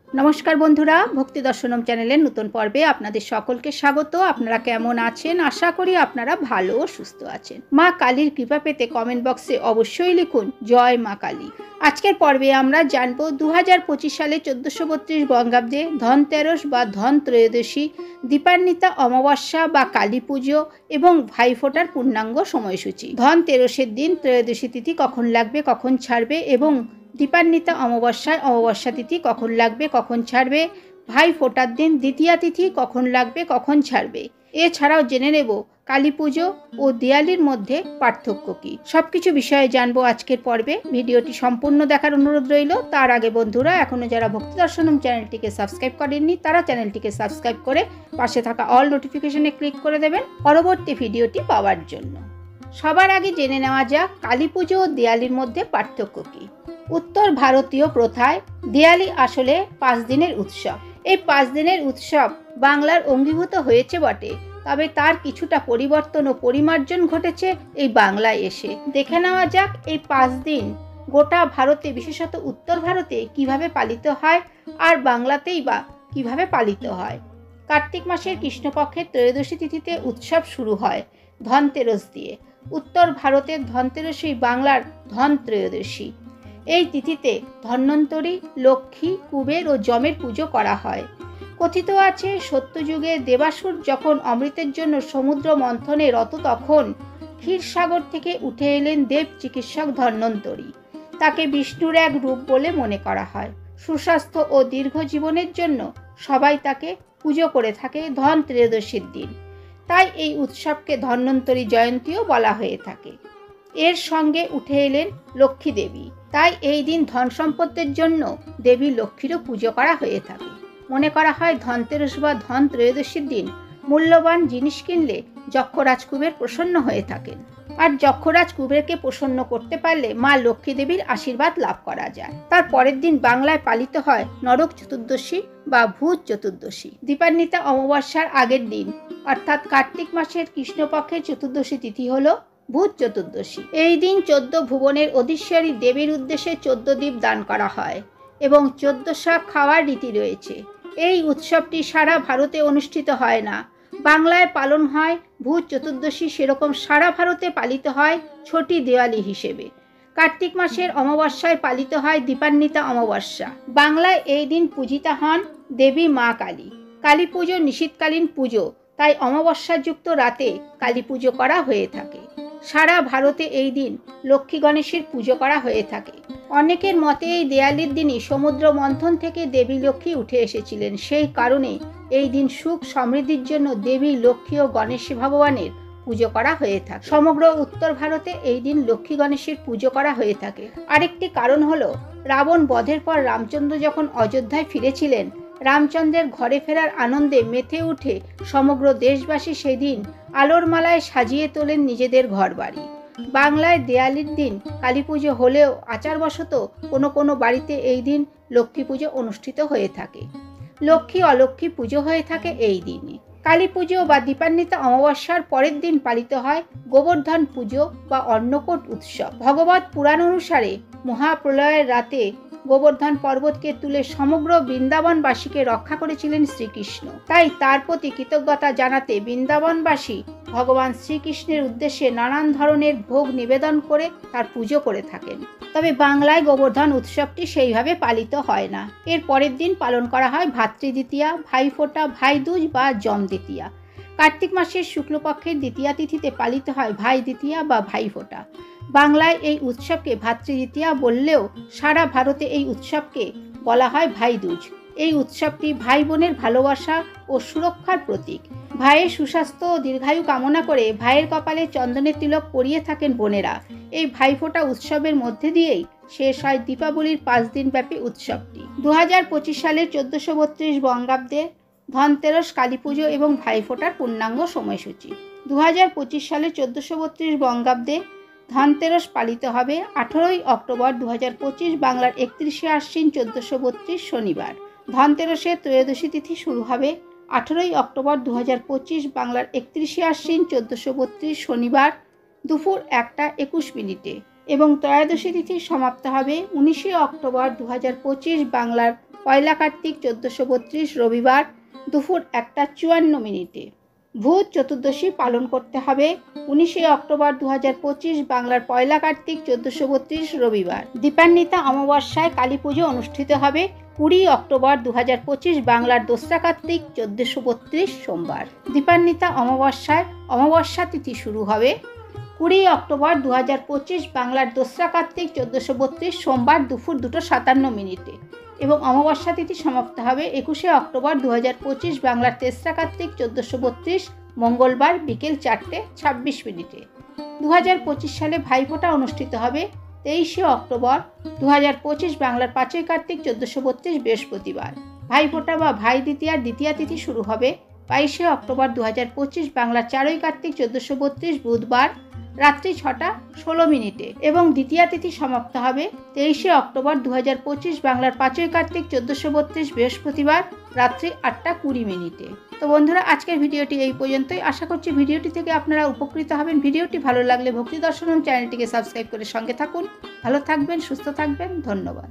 নমস্কার বন্ধুরা, ভক্তি দর্শনম চ্যানেলের নতুন পর্বে আপনাদের সকলকে স্বাগত। আপনারা কেমন আছেন? আশা করি আপনারা ভালো ও সুস্থ আছেন। মা কালীর কৃপা পেতে কমেন্ট বক্সে অবশ্যই লিখুন জয় মা কালী। আজকের পর্বে আমরা জানব 2025 সালে 1432 বঙ্গাব্দে ধনতেরস বা ধন ত্রয়োদশী, দীপান্বিতা অমাবস্যা বা কালী পুজো এবং ভাইফোঁটার পূর্ণাঙ্গ সময়সূচি। ধনতেরসের দিন ত্রয়োদশী তিথি কখন লাগবে, কখন ছাড়বে এবং দীপান্বিতা অমাবস্যায় অমাবস্যা তিথি কখন লাগবে, কখন ছাড়বে, ভাই ফোঁটার দিন দ্বিতীয়া তিথি কখন লাগবে, কখন ছাড়বে। এছাড়াও জেনে নেব কালী পুজো ও দিওয়ালির মধ্যে পার্থক্য কী। সবকিছু বিষয়ে জানবো আজকের পর্বে। ভিডিওটি সম্পূর্ণ দেখার অনুরোধ রইল। তার আগে বন্ধুরা, এখনও যারা ভক্তি দর্শনম চ্যানেলটিকে সাবস্ক্রাইব করেননি তারা চ্যানেলটিকে সাবস্ক্রাইব করে পাশে থাকা অল নোটিফিকেশনে ক্লিক করে দেবেন পরবর্তী ভিডিওটি পাওয়ার জন্য। সবার আগে জেনে নেওয়া যাক কালী পুজো ও দিওয়ালির মধ্যে পার্থক্য কী। উত্তর ভারতীয় প্রথায় দিওয়ালি আসলে 5 দিনের উৎসব। এই 5 দিনের উৎসব বাংলার অঙ্গীভূত হয়েছে বটে, তবে তার কিছুটা পরিবর্তন ও পরিমার্জন ঘটেছে এই বাংলায় এসে। দেখে নেওয়া যাক এই 5 দিন গোটা ভারতে, বিশেষত উত্তর ভারতে কিভাবে পালিত হয় আর বাংলাতেই বা কিভাবে পালিত হয়। কার্তিক মাসের কৃষ্ণপক্ষের ত্রয়োদশী তিথিতে উৎসব শুরু হয় ধনতেরস দিয়ে। উত্তর ভারতের ধনতেরসই বাংলার ধন ত্রয়োদশী। এই তিথিতে ধন্বন্তরী, লক্ষ্মী, কুবের ও যমের পুজো করা হয়। কথিত আছে সত্যযুগে দেবাসুর যখন অমৃতের জন্য সমুদ্র মন্থনে রত তখন ক্ষীরসাগর থেকে উঠে এলেন দেব চিকিৎসক ধন্বন্তরী। তাকে বিষ্ণুর এক রূপ বলে মনে করা হয়। সুস্বাস্থ্য ও দীর্ঘ জীবনের জন্য সবাই তাকে পুজো করে থাকে ধন ত্রয়োদশীর দিন। তাই এই উৎসবকে ধন্বন্তরী জয়ন্তীও বলা হয়ে থাকে। এর সঙ্গে উঠে এলেন লক্ষ্মী দেবী, তাই এই দিন ধন সম্পদের জন্য দেবী লক্ষ্মীরও পুজো করা হয়ে থাকে। মনে করা হয় ধনতেরস বা ধন ত্রয়োদশীর দিন মূল্যবান জিনিস কিনলে যক্ষরাজ কুবের প্রসন্ন হয়ে থাকেন, আর যক্ষরাজ কুবেরকে প্রসন্ন করতে পারলে মা লক্ষ্মী দেবীর আশীর্বাদ লাভ করা যায়। তার পরের দিন বাংলায় পালিত হয় নরক চতুর্দশী বা ভূত চতুর্দশী। দীপান্বিতা অমাবস্যার আগের দিন অর্থাৎ কার্তিক মাসের কৃষ্ণপক্ষের চতুর্দশী তিথি হলো ভূত চতুর্দশী। এই দিন 14 ভুবনের অধীশ্বরী দেবীর উদ্দেশ্যে 14 দ্বীপ দান করা হয় এবং 14 শাক খাওয়ার রীতি রয়েছে। এই উৎসবটি সারা ভারতে অনুষ্ঠিত হয় না। বাংলায় পালন হয় ভূত চতুর্দশী, সেরকম সারা ভারতে পালিত হয় ছোটি দিওয়ালি হিসেবে। কার্তিক মাসের অমাবস্যায় পালিত হয় দীপান্বিতা অমাবস্যা। বাংলায় এই দিন পূজিতা হন দেবী মা কালী। কালী পুজো নিশীথকালীন পুজো, তাই অমাবস্যাযুক্ত রাতে কালী পুজো করা হয়ে থাকে। সারা ভারতে এই দিন লক্ষ্মী গণেশের পুজো করা হয়ে থাকে। অনেকের মতে এই দেওয়ালির দিনই সমুদ্র মন্থন থেকে দেবী লক্ষ্মী উঠে এসেছিলেন। সেই কারণে এই দিন সুখ সমৃদ্ধির জন্য দেবী লক্ষ্মী ও গণেশ ভগবানের পুজো করা হয়ে থাকে। সমগ্র উত্তর ভারতে এই দিন লক্ষ্মী গণেশের পুজো করা হয়ে থাকে। আরেকটি কারণ হলো রাবণ বধের পর রামচন্দ্র যখন অযোধ্যায় ফিরেছিলেন, রামচন্দ্রের ঘরে ফেরার আনন্দে মেতে উঠে সমগ্র দেশবাসী সেদিন আলোর মালায় সাজিয়ে তোলেন নিজেদের ঘরবাড়ি। বাংলায় দেওয়ালির দিন কালী পুজো হলেও আচারবশত কোনো কোনো বাড়িতে এই দিন লক্ষ্মী পুজো অনুষ্ঠিত হয়ে থাকে। লক্ষ্মী অলক্ষ্মী পুজো হয়ে থাকে এই দিনে। কালী পুজো বা দীপান্বিতা অমাবস্যার পরের দিন পালিত হয় গোবর্ধন পুজো বা অন্নকূট উৎসব। ভগবত পুরাণ অনুসারে মহাপ্রলয়ের রাতে গোবর্ধন পর্বতকে তুলে সমগ্র বৃন্দাবনবাসীকে রক্ষা করেছিলেন শ্রীকৃষ্ণ। তাই তার প্রতি কৃতজ্ঞতা জানাতে বৃন্দাবনবাসী ভগবান শ্রীকৃষ্ণের উদ্দেশ্যে নানান ধরনের ভোগ নিবেদন করে তার পুজো করে থাকেন। তবে বাংলায় গোবর্ধন উৎসবটি সেইভাবে পালিত হয় না। এর পরের দিন পালন করা হয় ভাতৃদ্বিতীয়া, ভাইফোঁটা, ভাইদুজ বা যম দ্বিতীয়া। কার্তিক মাসের শুক্লপক্ষের দ্বিতীয়া তিথিতে পালিত হয় ভাই দ্বিতীয়া বা ভাইফোঁটা। বাংলায় এই উৎসবকে ভাতৃদ্বিতীয়া বললেও সারা ভারতে এই উৎসবকে বলা হয় ভাইদুজ। এই উৎসবটি ভাই বোনের ভালোবাসা ও সুরক্ষার প্রতীক। ভাইয়ের সুস্বাস্থ্য ও দীর্ঘায়ু কামনা করে ভাইয়ের কপালে চন্দনের তিলক পরিয়ে থাকেন বোনেরা। এই ভাইফোঁটা উৎসবের মধ্যে দিয়েই শেষ হয় দীপাবলির 5 দিন ব্যাপী উৎসবটি। 2025 সালের 1432 বঙ্গাব্দে ধনতেরস, কালী পুজো এবং ভাইফোঁটার পূর্ণাঙ্গ সময়সূচি। 2025 সালের 1432 বঙ্গাব্দে ধনতেরস পালিত হবে 18ই অক্টোবর 2025, বাংলার 31শে আশ্বিন 1432 শনিবার। ধনতেরসের ত্রয়োদশী তিথি শুরু হবে 18ই অক্টোবর 2025, বাংলার 31শে আশ্বিন 1432 শনিবার দুপুর 1টা 21 মিনিটে এবং ত্রয়োদশী তিথি সমাপ্ত হবে 19শে অক্টোবর 2025, বাংলার পয়লা কার্তিক 1432 রবিবার দুপুর 1:54। ভূত চতুর্দশী পালন করতে হবে 19 অক্টোবর 2025 বাংলার পয়লা কার্তিক 1432 রবিবার। দীপান্বিতা অমাবস্যায় কালী পুজো অনুষ্ঠিত হবে 20 অক্টোবর 2025 বাংলার দোসরা কার্তিক 1432 সোমবার। দীপান্বিতা অমাবস্যায় অমাবস্যা তিথি শুরু হবে 20 অক্টোবর 2025 বাংলার দোসরা কার্তিক 1432 সোমবার দুপুর 2:57 এবং অমাবস্যা তিথি সমাপ্ত হবে 21 অক্টোবর 2025 বাংলার তেসরা কার্তিক 1432 মঙ্গলবার বিকেল 4:26। 2025 সালে ভাইফোঁটা অনুষ্ঠিত হবে 23 অক্টোবর 2025 বাংলার 5ই কার্তিক 1432 বৃহস্পতিবার। ভাইফোঁটা বা ভাই দ্বিতীয়ার দ্বিতীয়া তিথি শুরু হবে 22 অক্টোবর 2025 বাংলার 4ই কার্তিক 1432 বুধবার রাত্রি 6:16 এবং দ্বিতীয়া তিথি সমাপ্ত হবে 23 অক্টোবর 2025 বাংলার 5ই কার্তিক 1432 বৃহস্পতিবার রাত্রি 8:20। তো বন্ধুরা, আজকের ভিডিওটি এই পর্যন্তই। আশা করছি ভিডিওটি থেকে আপনারা উপকৃত হবেন। ভিডিওটি ভালো লাগলে ভক্তি দর্শনম চ্যানেলটিকে সাবস্ক্রাইব করে সঙ্গে থাকুন। ভালো থাকবেন, সুস্থ থাকবেন। ধন্যবাদ।